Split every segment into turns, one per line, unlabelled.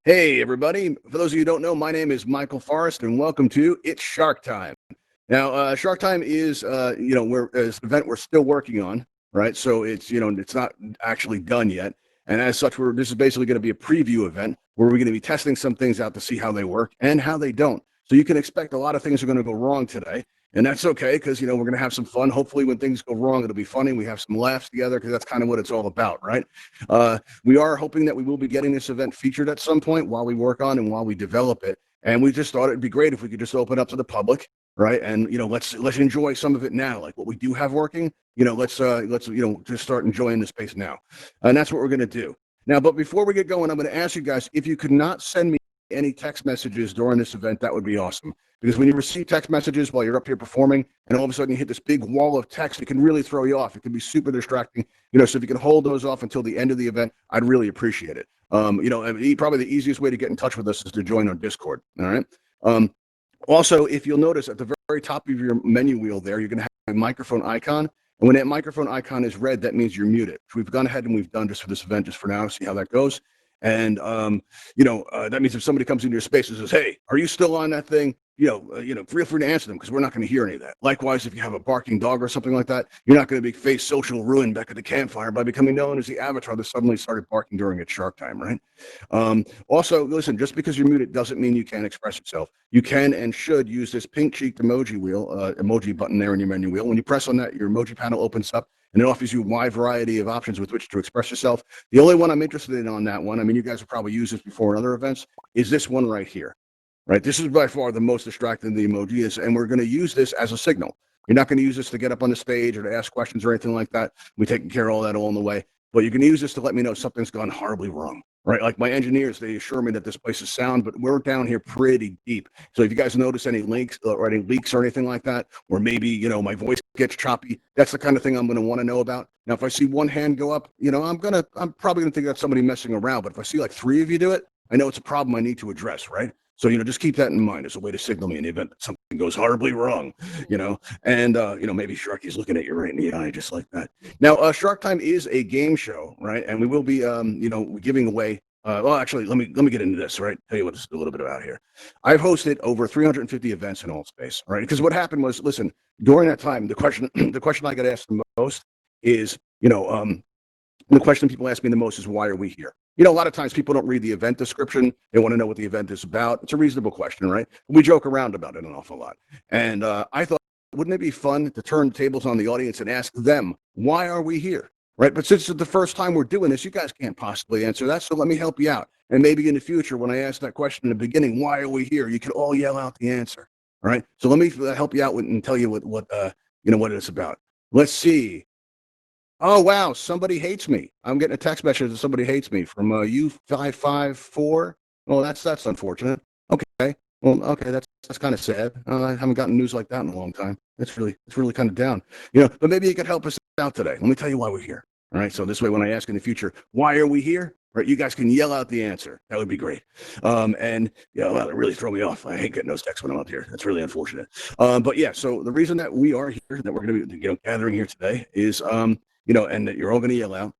Hey, everybody. For those of you who don't know, my name is Michael Forrest, and welcome to It's Shark Time. Now, Shark Time is, it's an event we're still working on, right? So it's not actually done yet. And as such, this is basically going to be a preview event where we're going to be testing some things out to see how they work and how they don't. So you can expect a lot of things are going to go wrong today. And that's okay because, we're going to have some fun. Hopefully, when things go wrong, it'll be funny. We have some laughs together because that's kind of what it's all about, right? We are hoping that we will be getting this event featured at some point while we work on and while we develop it. And we just thought it'd be great if we could just open up to the public, right? And let's enjoy some of it now. Like what we do have working, let's just start enjoying the space now. And that's what we're gonna do. Now, but before we get going, I'm gonna ask you guys if you could not send me any text messages during this event, that would be awesome. Because when you receive text messages while you're up here performing, and all of a sudden you hit this big wall of text, it can really throw you off. It can be super distracting. So if you can hold those off until the end of the event, I'd really appreciate it. Probably the easiest way to get in touch with us is to join our Discord. All right. Also, if you'll notice at the very top of your menu wheel there, you're going to have a microphone icon. And when that microphone icon is red, that means you're muted. So we've gone ahead and we've done just for this event, just for now, see how that goes. And, that means if somebody comes into your space and says, hey, are you still on that thing? Feel free to answer them because we're not going to hear any of that. Likewise, if you have a barking dog or something like that, you're not going to face social ruin back at the campfire by becoming known as the avatar that suddenly started barking during its Shark Time, right? Also, listen, just because you're muted doesn't mean you can't express yourself. You can and should use this pink-cheeked emoji wheel, emoji button there in your menu wheel. When you press on that, your emoji panel opens up and it offers you a wide variety of options with which to express yourself. The only one I'm interested in on that one, I mean, you guys have probably used this before in other events, is this one right here. Right, this is by far the most distracting the emoji is, and we're going to use this as a signal. You're not going to use this to get up on the stage or to ask questions or anything like that. We're taking care of all that along the way. But you can use this to let me know something's gone horribly wrong. Right, like my engineers, they assure me that this place is sound, but we're down here pretty deep. So if you guys notice any links or any leaks or anything like that, or maybe my voice gets choppy, that's the kind of thing I'm going to want to know about. Now, if I see one hand go up, I'm probably going to think that's somebody messing around. But if I see like three of you do it, I know it's a problem I need to address. Right. So, just keep that in mind as a way to signal me in the event that something goes horribly wrong, and, maybe Sharky's looking at you right in the eye, just like that. Now, Shark Time is a game show, right? And we will be, giving away, well, actually, let me get into this, right? Tell you what this is a little bit about here. I've hosted over 350 events in Altspace, right? Because what happened was, listen, during that time, the question I got asked the most is, the question people ask me the most is, why are we here? A lot of times people don't read the event description. They want to know what the event is about. It's a reasonable question, right? We joke around about it an awful lot. And I thought, wouldn't it be fun to turn tables on the audience and ask them, why are we here? Right? But since it's the first time we're doing this, you guys can't possibly answer that. So let me help you out. And maybe in the future, when I ask that question in the beginning, why are we here? You can all yell out the answer. All right. So let me help you out and tell you what it's about. Let's see. Oh, wow. Somebody hates me. I'm getting a text message that somebody hates me from U554. Well, that's unfortunate. Okay. Well, okay. That's kind of sad. I haven't gotten news like that in a long time. It's really kind of down, but maybe you could help us out today. Let me tell you why we're here. All right. So this way, when I ask in the future, why are we here? Right. You guys can yell out the answer. That would be great. Well, it really throw me off. I hate getting those texts when I'm up here. That's really unfortunate. But yeah, so the reason that we are here, that we're going to be, gathering here today is, and that you're all going to yell out,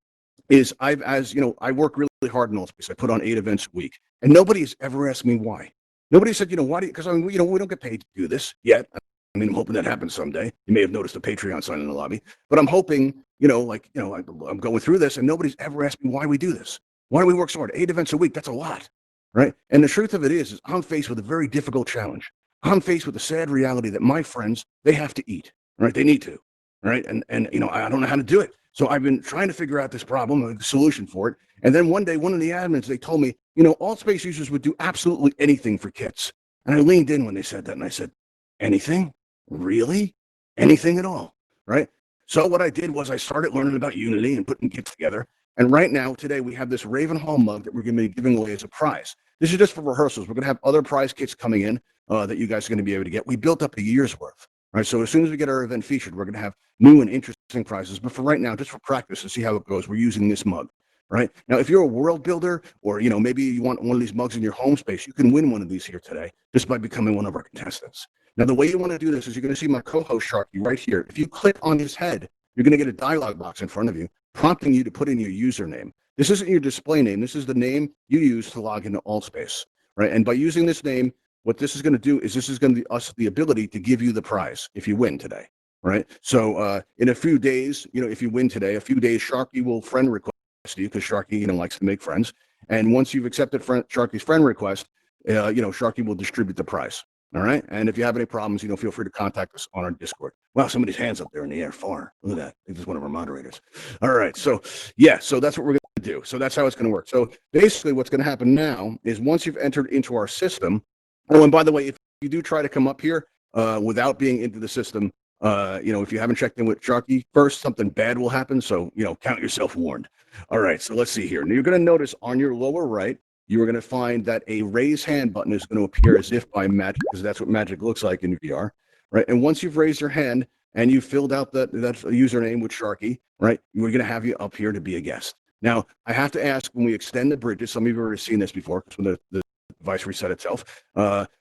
is I work really hard in Altspace. I put on 8 events a week, and nobody's ever asked me why. Nobody said, why do you, because we don't get paid to do this yet. I mean, I'm hoping that happens someday. You may have noticed a Patreon sign in the lobby, but I'm hoping, I'm going through this and nobody's ever asked me why we do this. Why do we work so hard? 8 events a week, that's a lot, right? And the truth of it is I'm faced with a very difficult challenge. I'm faced with the sad reality that my friends, they have to eat, right? They need to. Right. And I don't know how to do it. So I've been trying to figure out this problem, the solution for it. And then one day, one of the admins, they told me, Altspace users would do absolutely anything for kits. And I leaned in when they said that. And I said, anything? Really? Anything at all? Right. So what I did was I started learning about Unity and putting kits together. And right now, today, we have this Ravenhall mug that we're going to be giving away as a prize. This is just for rehearsals. We're going to have other prize kits coming in that you guys are going to be able to get. We built up a year's worth. Right, so as soon as we get our event featured, we're going to have new and interesting prizes. But for right now, just for practice to see how it goes, we're using this mug. Right now, if you're a world builder, or maybe you want one of these mugs in your home space, you can win one of these here today just by becoming one of our contestants. Now, the way you want to do this is you're going to see my co-host Sharky right here. If you click on his head, you're going to get a dialog box in front of you prompting you to put in your username. This isn't your display name. This is the name you use to log into AltSpace, right? And by using this name, what this is going to do is this is going to give us the ability to give you the prize if you win today, right? So in a few days, if you win today, a few days, Sharky will friend request you because Sharky, likes to make friends. And once you've accepted Sharky's friend request, Sharky will distribute the prize. All right. And if you have any problems, feel free to contact us on our Discord. Wow, somebody's hands up there in the air far. Look at that. I think this is one of our moderators. All right. So so that's what we're going to do. So that's how it's going to work. So basically what's going to happen now is once you've entered into our system. Oh, and by the way, if you do try to come up here without being into the system, if you haven't checked in with Sharky first, something bad will happen. So, count yourself warned. All right. So let's see here. Now you're going to notice on your lower right, you are going to find that a raise hand button is going to appear as if by magic, because that's what magic looks like in VR, right? And once you've raised your hand and you filled out that username with Sharky, right, we're going to have you up here to be a guest. Now, I have to ask, when we extend the bridges, some of you have already seen this before, because when the device reset itself,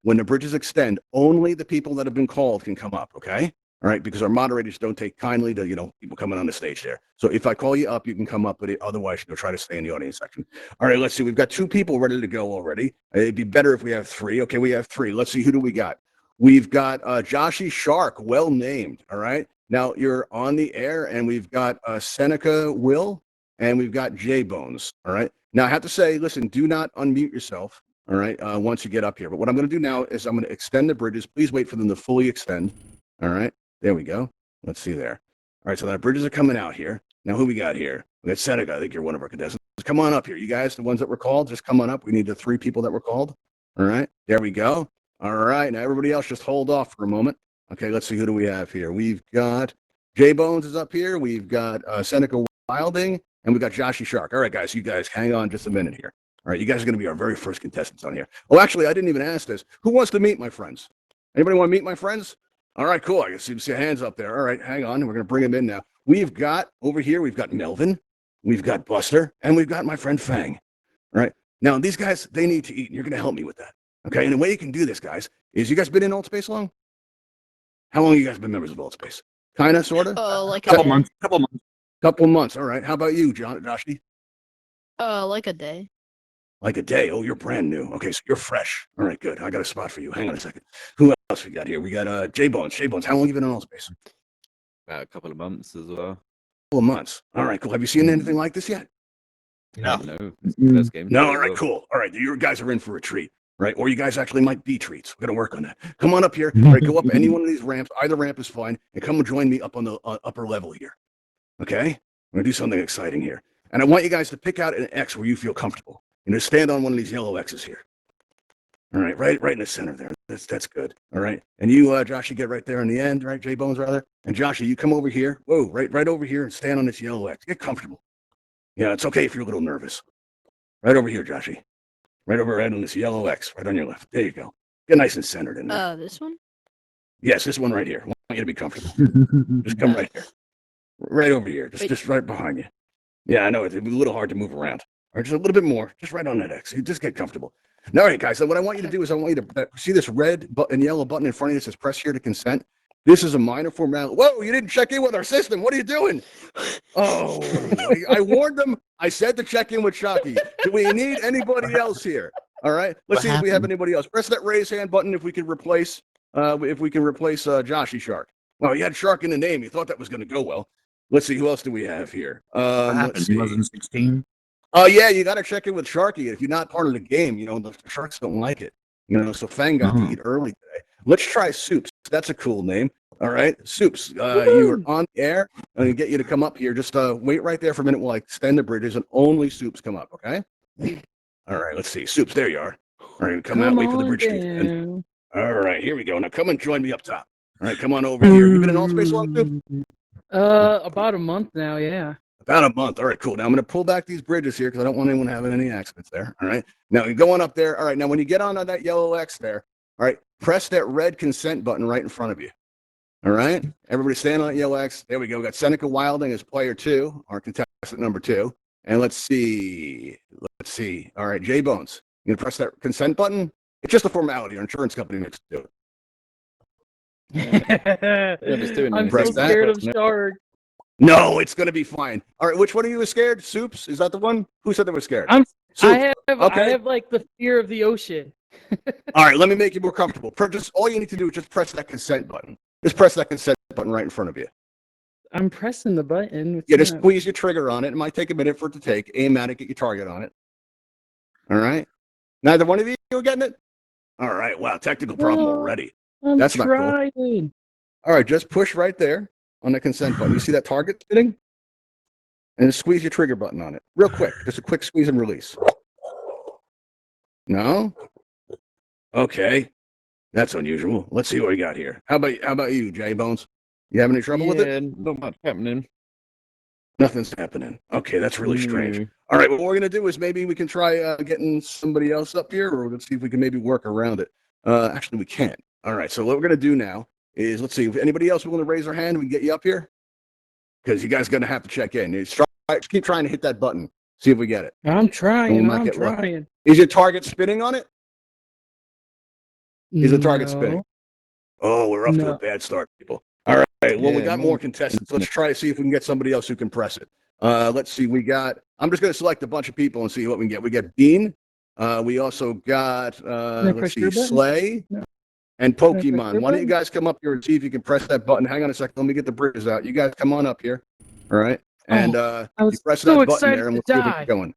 when the bridges extend, only the people that have been called can come up, okay? All right, because our moderators don't take kindly to, people coming on the stage there. So if I call you up, you can come up, but otherwise you'll try to stay in the audience section. All right, let's see. We've got 2 people ready to go already. It'd be better if we have 3. Okay, we have 3. Let's see, who do we got? We've got Joshy Shark, well named. All right, now you're on the air, and we've got Seneca Will, and we've got J Bones. All right, now I have to say, listen, do not unmute yourself. All right, once you get up here. But what I'm going to do now is I'm going to extend the bridges. Please wait for them to fully extend. All right. There we go. Let's see there. All right, so the bridges are coming out here. Now, who we got here? We got Seneca. I think you're one of our contestants. Come on up here. You guys, the ones that were called, just come on up. We need the 3 people that were called. All right, there we go. All right, now everybody else just hold off for a moment. Okay, let's see, who do we have here? We've got J Bones is up here. We've got Seneca Wilding, and we've got Joshy Shark. All right, guys, you guys hang on just a minute here. All right, you guys are going to be our very first contestants on here. Oh, actually, I didn't even ask this. Who wants to meet my friends? Anybody want to meet my friends? All right, cool. I can see your hands up there. All right, hang on. We're going to bring them in now. We've got over here, we've got Melvin, we've got Buster, and we've got my friend Fang. All right. Now, these guys, they need to eat, and you're going to help me with that. Okay. And the way you can do this, guys, is you guys been in AltSpace long? How long have you guys been members of AltSpace? Kind of, sort of?
Like
Couple months.
Couple months. All right. How about you, Joshy?
like a day.
Like a day. Oh, you're brand new. Okay, so you're fresh. All right, good. I got a spot for you. Hang on a second. Who else we got here? We got J Bones. J Bones, how long have you been in AltSpace?
About a couple of months as well.
Couple of months. All right, cool. Have you seen anything like this yet?
No. It's the first game.
No. All right, cool. All right, you guys are in for a treat, right? Or you guys actually might be treats. We're gonna work on that. Come on up here. All right, go up any one of these ramps. Either ramp is fine, and come and join me up on the upper level here. Okay, we're gonna do something exciting here, and I want you guys to pick out an X where you feel comfortable. Stand on one of these yellow X's here. All right, right in the center there. That's good. All right, and you, Josh, you get right there in the end, right? J Bones, rather. And Joshy, you come over here. Whoa, right over here and stand on this yellow X. Get comfortable. Yeah, it's okay if you're a little nervous. Right over here, Joshy. Right on this yellow X, right on your left. There you go. Get nice and centered in there.
This one?
Yes, this one right here. I want you to be comfortable. Just come right here. Right over here. Just right behind you. Yeah, I know it'd be a little hard to move around. Or just a little bit more, just right on that X. You just get comfortable. All right, guys. So what I want you to do is I want you to see this red and yellow button in front of you that says press here to consent. This is a minor formality. Whoa, you didn't check in with our system. What are you doing? Oh, I warned them. I said to check in with Sharky. Do we need anybody else here? All right. Let's see if we have anybody else. Press that raise hand button if we can replace Joshy Shark. Well, you had Shark in the name. You thought that was going to go well. Let's see. Who else do we have here?
What happened? He wasn't 16.
Oh, yeah, you got to check in with Sharky. If you're not part of the game, the Sharks don't like it. So Fang got to eat early today. Let's try Soups. That's a cool name. All right, Soups, you are on the air. I'm going to get you to come up here. Just wait right there for a minute while I extend the bridges and only Soups come up, okay? All right, let's see. Soups, there you are. All right, come out, wait for the bridge to extend. All right, here we go. Now come and join me up top. All right, come on over here. You been in AltSpace long, Soup?
About a month now, yeah.
About a month. All right, cool. Now I'm going to pull back these bridges here because I don't want anyone having any accidents there. All right. Now you go on up there. All right. Now when you get on that yellow X there, all right, press that red consent button right in front of you. All right. Everybody stand on that yellow X. There we go. We got Seneca Wilding as player 2, our contestant number 2. And let's see. All right, J Bones. You gonna press that consent button? It's just a formality. Our insurance company makes us do it.
I'm so scared of sharks.
No, it's going to be fine. All right, which one of you is scared? Soups? Is that the one? Who said they were scared?
I
Soup.
have
Okay.
I have like the fear of the ocean.
All right, let me make you more comfortable. Just all you need to do is just press that consent button. Just press that consent button right in front of you.
I'm pressing the button. What's
Yeah, just
that?
squeeze your trigger on it. It might take a minute for it to take. Aim at it, get your target on it. All right. Neither one of you are getting it? All right. Wow, technical problem
No,
already.
I'm
That's not cool.
trying.
All right, just push right there on the consent button. You see that target sitting? And just squeeze your trigger button on it. Real quick. Just a quick squeeze and release. No? Okay. That's unusual. Let's see what we got here. How about you, J Bones? You having any trouble with it?
Yeah, not much happening.
Nothing's happening. Okay, that's really strange.
Mm.
All right, what we're gonna do is maybe we can try getting somebody else up here, or let's see if we can maybe work around it. Actually, we can't. All right, so what we're gonna do now is let's see if anybody else willing to raise their hand. We can get you up here because you guys are gonna have to check in. Keep trying to hit that button. See if we get it.
I'm trying.
We might
I'm
get lucky.
trying.
Is your target spinning on it? Is the target
No.
spinning? Oh, we're off to a
No.
bad start, people. All right. Well, we
Yeah,
got more contestants. Let's try to see if we can get somebody else who can press it. Let's see. I'm just going to select a bunch of people and see what we can get. We got Bean. We also got, let's
press
see,
your button?
Slay
No.
and
Can I press
Pokemon.
your
Why don't you
button?
guys come up here and see if you can press that button? Hang on a second. Let me get the bridges out. You guys come on up here. All right. And
I
you
was
press
so
that button
excited
there and
to
we'll see if we
die.
get going.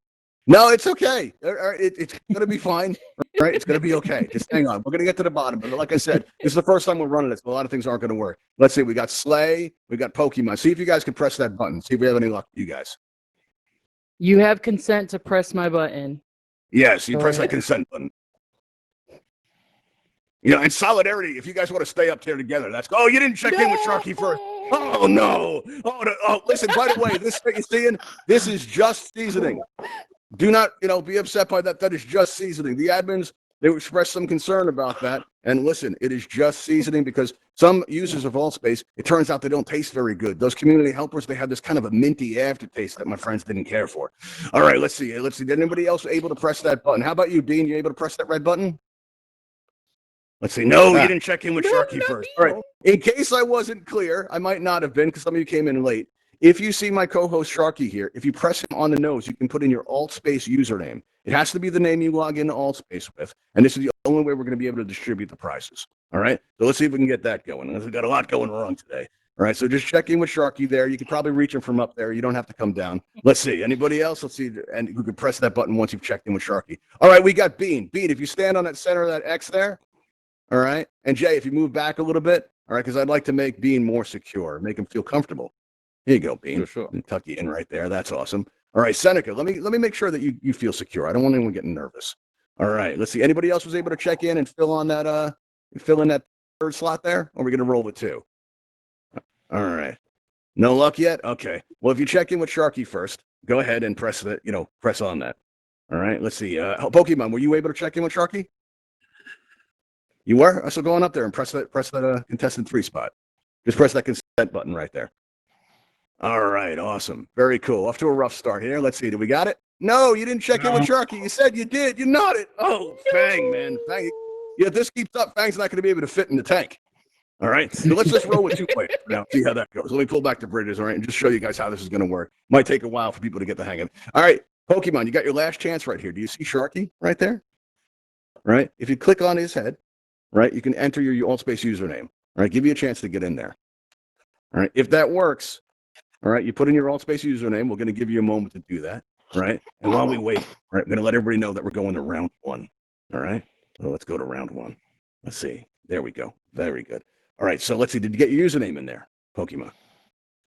No, it's okay. All right, it's going to be fine. All right, it's going to be okay. Just hang on. We're going to get to the bottom. But like I said, this is the first time we're running it, so a lot of things aren't going to work. Let's see. We got Slay. We got Pokemon. See if you guys can press that button. See if we have any luck, you guys.
You have consent to press my button.
Yes, you
Go
press that
ahead.
consent button. You know, in solidarity, if you guys want to stay up here together, that's. Oh, you didn't check in with Sharky first. Oh no. Oh, listen. By the way, this that you're seeing, this is just seasoning. Do not, be upset by that. That is just seasoning. The admins, they expressed some concern about that. And listen, it is just seasoning because some users of AltspaceVR, it turns out they don't taste very good. Those community helpers, they have this kind of a minty aftertaste that my friends didn't care for. All right, let's see. Did anybody else able to press that button? How about you, Dean? You able to press that red button? Let's see. No, you didn't check in with Sharky first. All right. In case I wasn't clear, I might not have been because some of you came in late. If you see my co-host Sharky here, if you press him on the nose, you can put in your Altspace username. It has to be the name you log into Altspace with, and this is the only way we're going to be able to distribute the prizes. All right, so let's see if we can get that going. We've got a lot going wrong today. All right, so just check in with Sharky there. You can probably reach him from up there. You don't have to come down. Let's see. Anybody else? Let's see. And you can press that button once you've checked in with Sharky. All right, we got Bean. Bean, if you stand on that center of that X there, all right, and Jay, if you move back a little bit, all right, because I'd like to make Bean more secure, make him feel comfortable. Here you go, Bean.
Sure.
Tuck you in right there. That's awesome. All right, Seneca, let me make sure that you feel secure. I don't want anyone getting nervous. All right, let's see. Anybody else was able to check in and fill in that third slot there? Or are we gonna roll with two? All right. No luck yet? Okay. Well, if you check in with Sharky first, go ahead and press on that. All right, let's see. Pokemon, were you able to check in with Sharky? You were? So go on up there and press that contestant 3 spot. Just press that consent button right there. All right, awesome. Very cool. Off to a rough start here. Let's see. Did we got it? No, you didn't check in with Sharky. You said you did. You nodded. Oh, Fang, man. Fang. Yeah, this keeps up. Fang's not going to be able to fit in the tank. All right. So let's just roll with 2 players now. See how that goes. Let me pull back the bridges, all right, and just show you guys how this is going to work. Might take a while for people to get the hang of it. All right, Pokemon, you got your last chance right here. Do you see Sharky right there? Right? If you click on his head, right, you can enter your Altspace username. All right, give you a chance to get in there. All right, if that works, all right, you put in your Altspace username. We're going to give you a moment to do that. All right, and while we wait, all right, I'm going to let everybody know that we're going to round 1. All right, so let's go to round 1. Let's see. There we go. Very good. All right, so let's see. Did you get your username in there, Pokemon?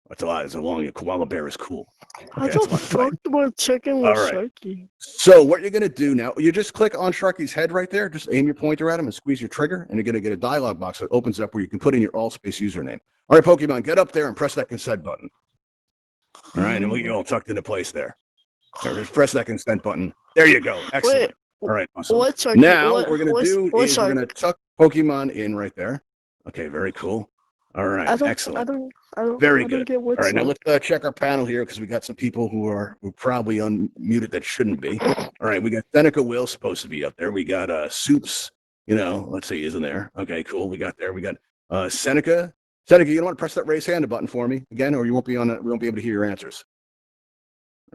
That's a lot. It's a long. A koala bear is cool.
I don't fuck about checking with
All right.
Sharky.
So what you're going to do now, you just click on Sharky's head right there. Just aim your pointer at him and squeeze your trigger, and you're going to get a dialog box that opens up where you can put in your Altspace username. All right, Pokemon, get up there and press that consent button. All right, and we'll get you all tucked into place there. So just press that consent button. There you go. Excellent.
Wait,
all right, awesome.
what's Sharky?
Now
what,
we're going to
what's-
do
what's
is we're
Sharky?
going to tuck Pokemon in right there. Okay, very cool. All right, excellent.
I don't
Very good.
get what's
All right, now let's check our panel here because we got some people who probably unmuted that shouldn't be. All right, we got Seneca Will supposed to be up there. We got Soups, let's see, isn't there? Okay, cool. We got Seneca, Seneca, you don't want to press that raise hand button for me again, or you won't be on it. We won't be able to hear your answers.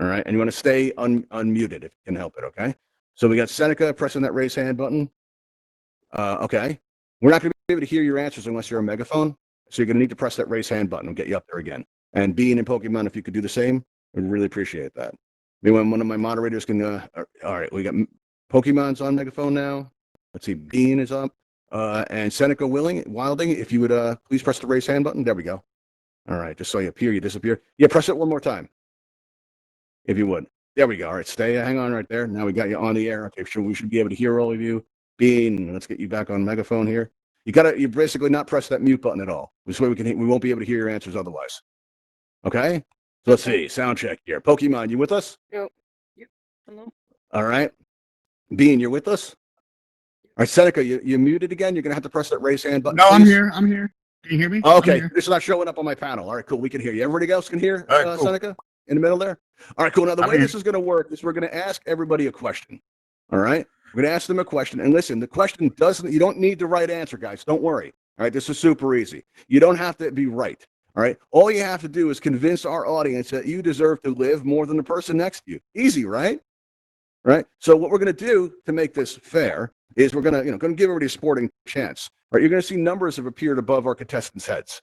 All right. And you want to stay unmuted if you can help it. Okay. So we got Seneca pressing that raise hand button. Okay. We're not going to be able to hear your answers unless you're a megaphone. So you're going to need to press that raise hand button and get you up there again. And Bean and Pokemon, if you could do the same, I'd really appreciate that. Maybe one of my moderators can. All right. We got Pokemon's on megaphone now. Let's see. Bean is up. And Seneca Wilding, if you would please press the raise hand button. There we go. All right. Just so you appear, you disappear. Yeah, press it one more time. If you would. There we go. All right, hang on right there. Now we got you on the air. Okay, sure, we should be able to hear all of you. Bean, let's get you back on megaphone here. You basically not press that mute button at all. This way we won't be able to hear your answers otherwise. Okay? So let's see, sound check here. Pokemon, you with us?
Yep. Hello.
All right. Bean, you're with us? All right, Seneca, you muted again. You're gonna have to press that raise hand button.
No,
please.
I'm here. Can you hear me?
Okay, this is not showing up on my panel. All right, cool. We can hear you. Everybody else can hear,
All right, cool.
Seneca? In the middle there? All right, cool. Now, the
I'm
way
here.
this is going to work is we're going to ask everybody a question. All right? We're going to ask them a question. And listen, the question you don't need the right answer, guys. Don't worry. All right? This is super easy. You don't have to be right. All right? All you have to do is convince our audience that you deserve to live more than the person next to you. Easy, right? Right? So what we're going to do to make this fair is we're going to give everybody a sporting chance. Right? You're going to see numbers have appeared above our contestants' heads.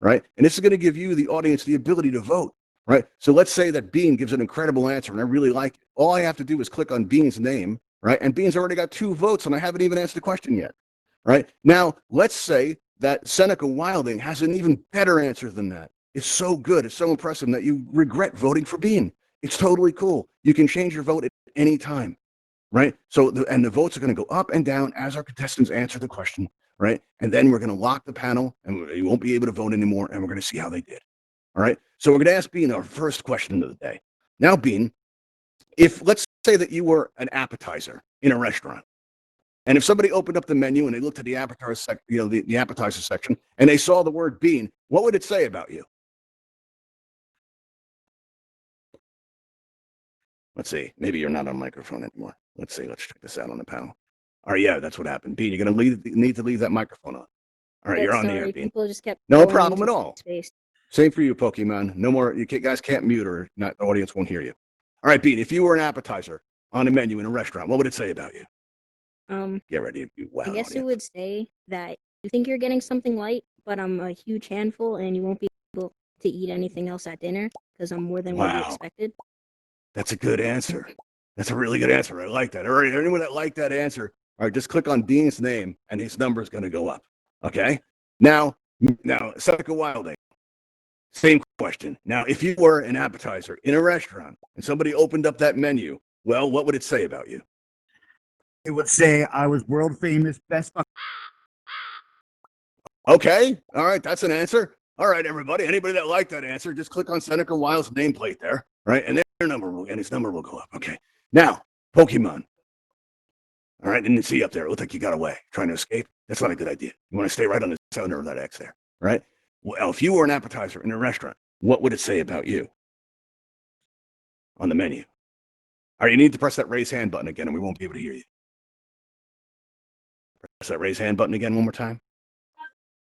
Right? And this is going to give you, the audience, the ability to vote. Right. So let's say that Bean gives an incredible answer and I really like it. All I have to do is click on Bean's name. Right. And Bean's already got 2 votes and I haven't even answered the question yet. Right. Now, let's say that Seneca Wilding has an even better answer than that. It's so good. It's so impressive that you regret voting for Bean. It's totally cool. You can change your vote at any time. Right. So the votes are going to go up and down as our contestants answer the question. Right. And then we're going to lock the panel and you won't be able to vote anymore. And we're going to see how they did. All right. So we're going to ask Bean our first question of the day. Now, Bean, let's say that you were an appetizer in a restaurant, and if somebody opened up the menu and they looked at the appetizer, the appetizer section, and they saw the word Bean, what would it say about you? Let's see. Maybe you're not on microphone anymore. Let's see. Let's check this out on the panel. All right. Yeah, that's what happened. Bean, you're going to need to leave that microphone on. All right. You're on the air, Bean.
People just kept
No
going
problem
into
at all.
space.
Same for you, Pokemon. No more. You guys can't mute or not. The audience won't hear you. All right, Bean. If you were an appetizer on a menu in a restaurant, what would it say about you? Get ready. Wow.
I guess it would say that you think you're getting something light, but I'm a huge handful, and you won't be able to eat anything else at dinner because I'm more than what you expected.
That's a good answer. That's a really good answer. I like that. All right, anyone that liked that answer, all right, just click on Bean's name, and his number is going to go up. Okay. Now, Seneca Wilding. Same question. Now, if you were an appetizer in a restaurant and somebody opened up that menu, well, what would it say about you?
It would say I was world famous best.
Okay. All right. That's an answer. All right, everybody. Anybody that liked that answer, just click on Seneca Wild's nameplate there. Right. And his number will go up. Okay. Now, Pokemon. All right. Didn't see you up there. It looked like you got away trying to escape. That's not a good idea. You want to stay right on the center of that X there. Right. Well, if you were an appetizer in a restaurant, what would it say about you on the menu? All right, you need to press that raise hand button again, and we won't be able to hear you. Press that raise hand button again one more time.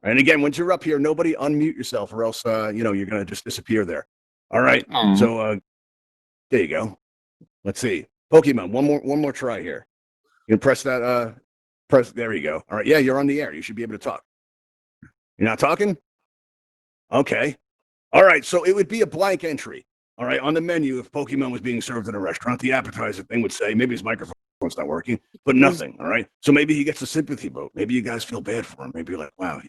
And again, once you're up here, nobody unmute yourself, or else you're going to just disappear there. All right. So there you go. Let's see, Pokemon. One more try here. You can press that. There you go. All right. Yeah, you're on the air. You should be able to talk. You're not talking? Okay. All right. So it would be a blank entry. All right. On the menu, if Pokemon was being served in a restaurant, the appetizer thing would say, maybe his microphone's not working, but nothing. All right. So maybe he gets a sympathy vote. Maybe you guys feel bad for him. Maybe you're like, wow,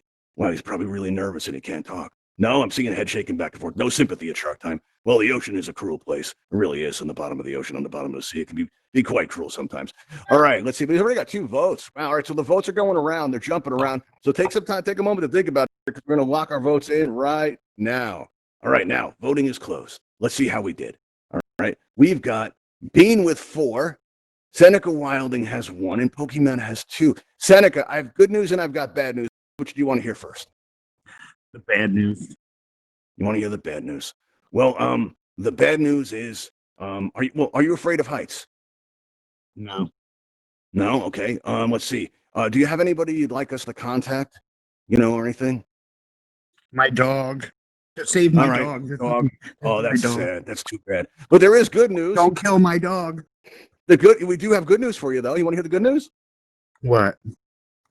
he's probably really nervous and he can't talk. No, I'm seeing a head shaking back and forth. No sympathy at Shark Time. Well, the ocean is a cruel place. It really is. On the bottom of the ocean, on the bottom of the sea. It can be quite cruel sometimes. All right, let's see. We've already got 2 votes. Wow, all right, so the votes are going around. They're jumping around. So take some time, take a moment to think about it, because we're going to lock our votes in right now. All right, now, voting is closed. Let's see how we did. All right, we've got Bean with 4. Seneca Wilding has 1, and Pokemon has 2. Seneca, I have good news and I've got bad news. Which do you want to hear first?
The bad news.
You want to hear the bad news? Well, the bad news is, are you afraid of heights?
No.
No? Okay. Let's see. Do you have anybody you'd like us to contact? Or anything?
My dog. Just save my
All right,
dog. Just
dog. Oh,
my
that's
dog.
sad. That's too bad. But there is good news.
Don't kill my dog.
We do have good news for you, though. You want to hear the good news?
What?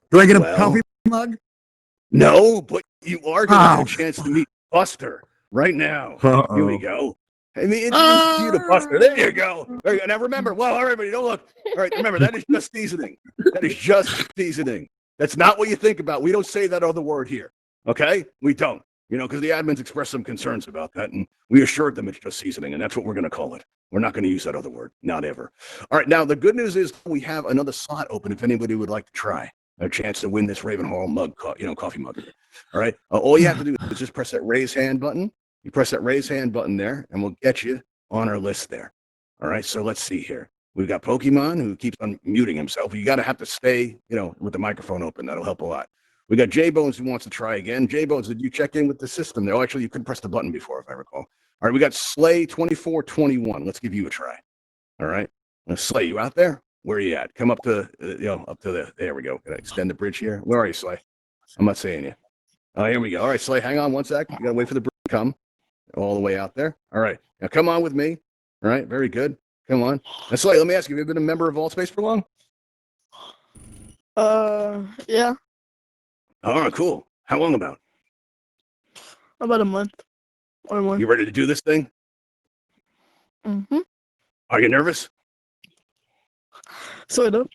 Do I get a
Well,
coffee mug?
No, but you are going to
Oh.
get a chance to meet Buster right now.
Uh-oh.
Here we go. Let me introduce you to Buster. There you go. There you go. Now remember, well, all right, everybody, don't look. All right, remember, that is just seasoning. That is just seasoning. That's not what you think about. We don't say that other word here. Okay? We don't. Because the admins expressed some concerns about that, and we assured them it's just seasoning, and that's what we're going to call it. We're not going to use that other word. Not ever. All right, now the good news is we have another slot open if anybody would like to try a chance to win this Ravenhall mug, coffee mug. All right. All you have to do is just press that raise hand button. You press that raise hand button there, and we'll get you on our list there. All right. So let's see here. We've got Pokemon who keeps on muting himself. You got to have to stay, with the microphone open. That'll help a lot. We got J Bones who wants to try again. J Bones, did you check in with the system there? Oh, actually, you couldn't press the button before, if I recall. All right. We got Slay 2421. Let's give you a try. All right. Now, Slay, you out there? Where are you at? Come up to, there we go. Can I extend the bridge here? Where are you, Slay? I'm not seeing you. Oh, here we go. All right, Slay, hang on one sec. You got to wait for the bridge to come all the way out there. All right. Now, come on with me. All right, very good. Come on. Now, Slay, let me ask you, have you been a member of AltspaceVR for long?
Yeah,
All right, cool. How long about?
about a month or more.
You ready to do this thing?
Mm-hmm.
Are you nervous?
Sort of.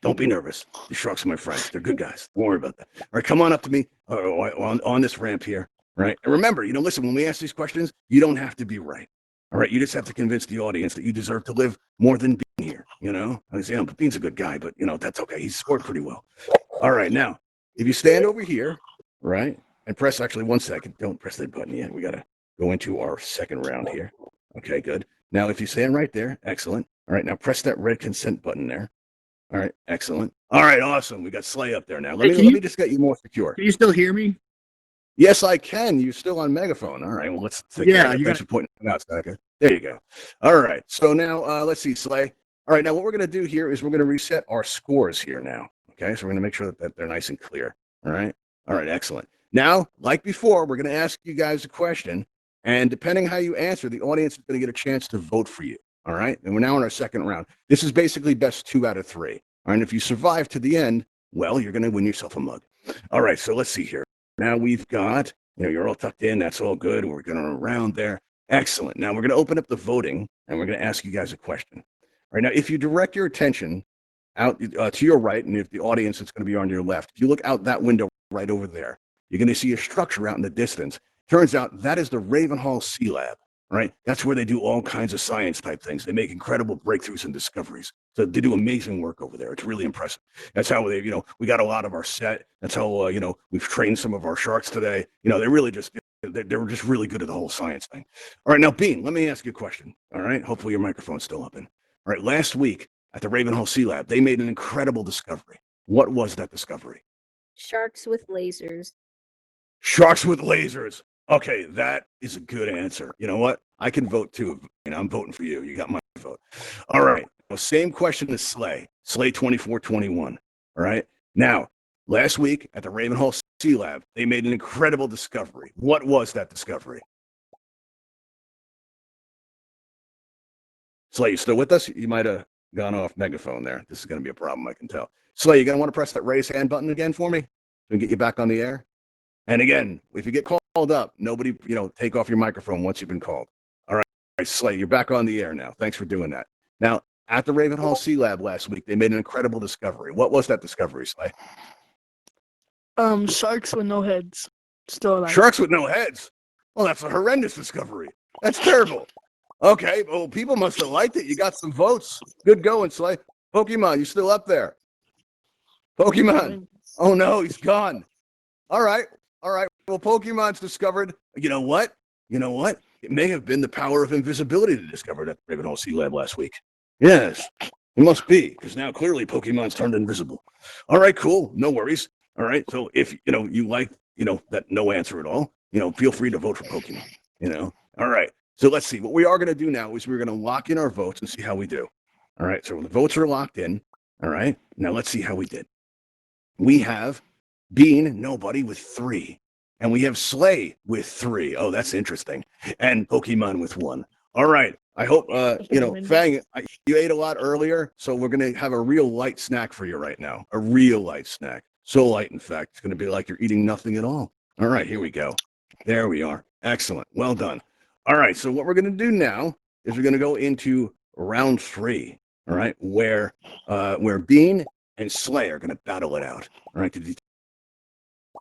Don't be nervous. The sharks are my friends. They're good guys. Don't worry about that. All right, come on up to me on this ramp here. All right. And remember, listen, when we ask these questions, you don't have to be right. All right. You just have to convince the audience that you deserve to live more than Bean here. I say, Bean's a good guy, but that's okay. He's scored pretty well. All right. Now, if you stand over here, right, and press actually 1 second, don't press that button yet. We got to go into our second round here. Okay, good. Now, if you stand right there, excellent. All right. Now press that red consent button there. All right, excellent. All right, awesome. We got Slay up there now. Let me just get you more secure.
Can you still hear me?
Yes, I can. You're still on megaphone. All right. Well, let's.
Yeah,
thanks for pointing it out, Staka. There you go. All right. So now, let's see, Slay. All right. Now, what we're going to do here is we're going to reset our scores here now. Okay. So we're going to make sure that they're nice and clear. All right. All right. Excellent. Now, like before, we're going to ask you guys a question, and depending how you answer, the audience is going to get a chance to vote for you. All right. And we're now in our second round. This is basically best 2 out of 3. All right. And if you survive to the end, well, you're going to win yourself a mug. All right. So let's see here. Now we've got, you're all tucked in. That's all good. We're going around there. Excellent. Now we're going to open up the voting, and we're going to ask you guys a question. All right. Now, if you direct your attention out to your right, and if the audience is going to be on your left, if you look out that window right over there, you're going to see a structure out in the distance. Turns out that is the Ravenhall Sea Lab. Right? That's where they do all kinds of science type things. They make incredible breakthroughs and discoveries. So they do amazing work over there. It's really impressive. That's how they, we got a lot of our set. That's how, we've trained some of our sharks today. They're really they're just really good at the whole science thing. All right. Now, Bean, let me ask you a question. All right. Hopefully your microphone's still open. All right. Last week at the Ravenhall Sea Lab, they made an incredible discovery. What was that discovery?
Sharks with lasers.
Sharks with lasers. Okay, that is a good answer. You know what? I can vote too. I'm voting for you. You got my vote. All right. Well, same question as Slay. Slay 2421. All right. Now, last week at the Ravenhall Sea Lab, they made an incredible discovery. What was that discovery? Slay, you still with us? You might have gone off megaphone there. This is going to be a problem, I can tell. Slay, you going to want to press that raise hand button again for me to get you back on the air? And again, if you get called up, nobody, take off your microphone once you've been called. All right, Slay, you're back on the air now. Thanks for doing that. Now, at the Ravenhall Sea Lab last week, they made an incredible discovery. What was that discovery, Slay?
Sharks with no heads. Still alive.
Sharks with no heads? Well, that's a horrendous discovery. That's terrible. Okay, well, people must have liked it. You got some votes. Good going, Slay. Pokemon, you still up there? Pokemon. Oh, no, he's gone. All right. Well, Pokemon's discovered. You know what? It may have been the power of invisibility that discovered at Ravenhall Sea Lab last week. Yes, it must be, because now clearly Pokemon's turned invisible. All right, cool. No worries. All right. So if, you like, that no answer at all, feel free to vote for Pokemon, All right. So let's see. What we are going to do now is we're going to lock in our votes and see how we do. All right. So the votes are locked in. All right. Now let's see how we did. We have Bean, nobody with 3. And we have Slay with 3. Oh, that's interesting. And Pokemon with 1. All right. I hope, Fang, you ate a lot earlier, so we're going to have a real light snack for you right now. A real light snack. So light, in fact, it's going to be like you're eating nothing at all. All right, here we go. There we are. Excellent. Well done. All right, so what we're going to do now is we're going to go into round 3, all right, where Bean and Slay are going to battle it out, all right, to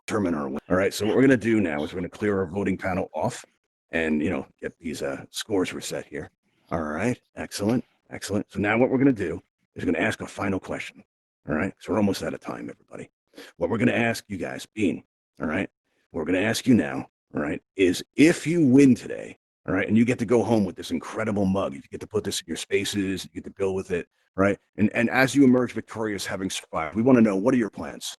determine our win. All right, so what we're going to do now is we're going to clear our voting panel off and, get these scores reset here. All right, excellent, excellent. So now what we're going to do is we're going to ask a final question, all right? So we're almost out of time, everybody. What we're going to ask you guys, Bean, all right, what we're going to ask you now, all right, is if you win today, all right, and you get to go home with this incredible mug, you get to put this in your spaces, you get to build with it, right? And as you emerge victorious having survived, we want to know, what are your plans?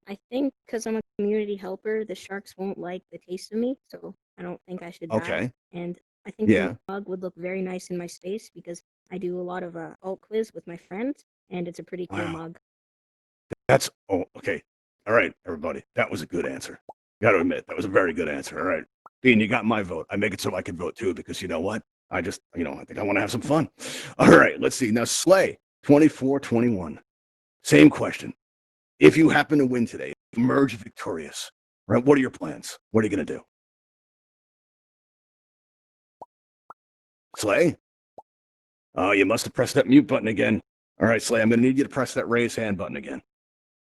I think because I'm a community helper, the sharks won't like the taste of me, so I don't think I should die.
Okay.
And I think the mug would look very nice in my space because I do a lot of alt quiz with my friends, and it's a pretty cool mug.
Okay. All right, everybody. That was a good answer. Got to admit, that was a very good answer. All right. Bean, you got my vote. I make it so I can vote too, because you know what? I just, I think I want to have some fun. All right, let's see. Now, Slay, 24-21. Same question. If you happen to win today, emerge victorious, right? What are your plans? What are you going to do? Slay? Oh, you must have pressed that mute button again. All right, Slay, I'm going to need you to press that raise hand button again.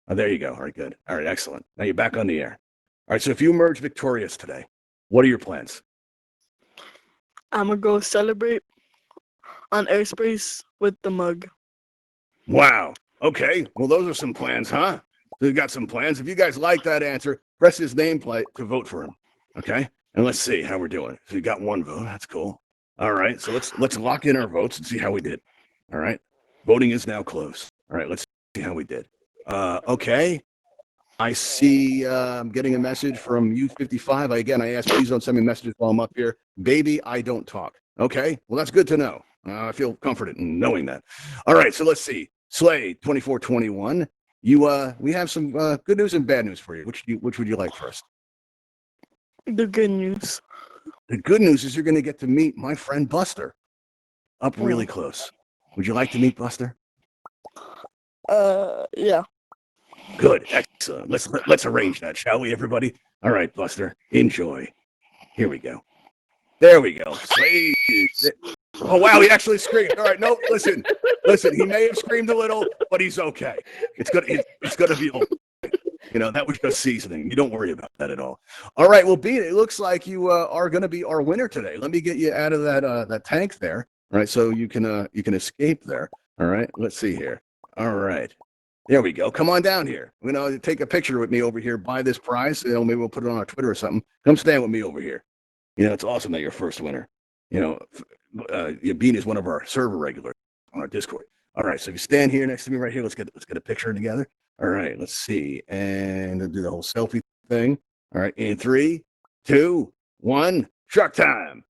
Oh, there you go. All right, good. All right, excellent. Now you're back on the air. All right, so if you emerge victorious today, what are your plans?
I'm going to go celebrate on airspace with the mug.
Wow. Okay. Well, those are some plans, huh? We've got some plans. If you guys like that answer, press his nameplate to vote for him. Okay. And let's see how we're doing. So you got 1 vote. That's cool. All right. So let's lock in our votes and see how we did. All right. Voting is now closed. All right. Let's see how we did. Okay. I see I'm getting a message from U55. Again, I ask, please don't send me messages while I'm up here. Baby, I don't talk. Okay. Well, that's good to know. I feel comforted in knowing that. All right. So let's see. Slay, 24-21. We have some good news and bad news for you. Which would you like first?
The good news.
The good news is you're going to get to meet my friend Buster up really close. Would you like to meet Buster?
Yeah.
Good, excellent. Let's arrange that, shall we, everybody? All right, Buster, enjoy. Here we go. There we go. Slay. Oh wow, he actually screamed. All right, no, listen. He may have screamed a little, but he's okay. It's gonna be all right. That was just seasoning. You don't worry about that at all. All right, well, Bean, it looks like you are gonna be our winner today. Let me get you out of that tank there. All right, so you can escape there. All right, let's see here. All right. There we go. Come on down here. Take a picture with me over here. Buy this prize. Maybe we'll put it on our Twitter or something. Come stand with me over here. It's awesome that you're first winner. Bean is one of our server regulars on our Discord. All right, so if you stand here next to me right here, let's get a picture together. All right, let's see, and do the whole selfie thing. All right, in 3, 2, 1, shark time.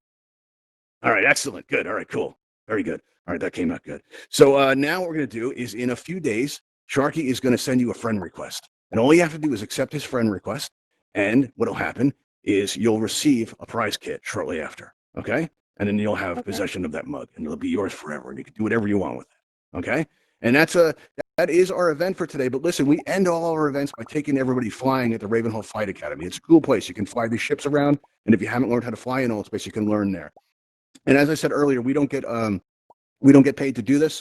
All right, excellent, good. All right, cool, very good. All right, that came out good. So now what we're gonna do is in a few days, Sharky is gonna send you a friend request, and all you have to do is accept his friend request, and what'll happen is you'll receive a prize kit shortly after. Okay. And then you'll have possession of that mug, and it'll be yours forever, and you can do whatever you want with it, okay? And that is our event for today. But listen, we end all our events by taking everybody flying at the Ravenhall Flight Academy. It's a cool place. You can fly these ships around, and if you haven't learned how to fly in Altspace, you can learn there. And as I said earlier, we don't get paid to do this.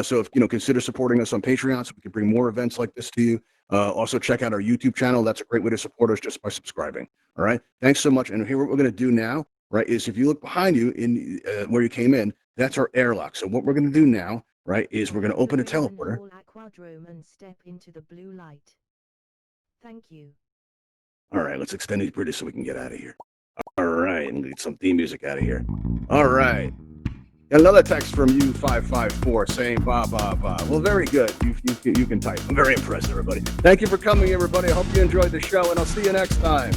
So if consider supporting us on Patreon, so we can bring more events like this to you. Also check out our YouTube channel. That's a great way to support us just by subscribing. All right. Thanks so much. And here what we're going to do now. Right, is if you look behind you in where you came in, that's our airlock. So what we're going to do now, right, is we're going to open a teleporter.
Ravenhall Aquadrome and step into the blue light. Thank you.
All right, let's extend these bridges so we can get out of here. All right, and get some theme music out of here. All right. Got another text from you 554 saying ba ba ba. Well, very good. You can type. I'm very impressed, everybody. Thank you for coming, everybody. I hope you enjoyed the show, and I'll see you next time.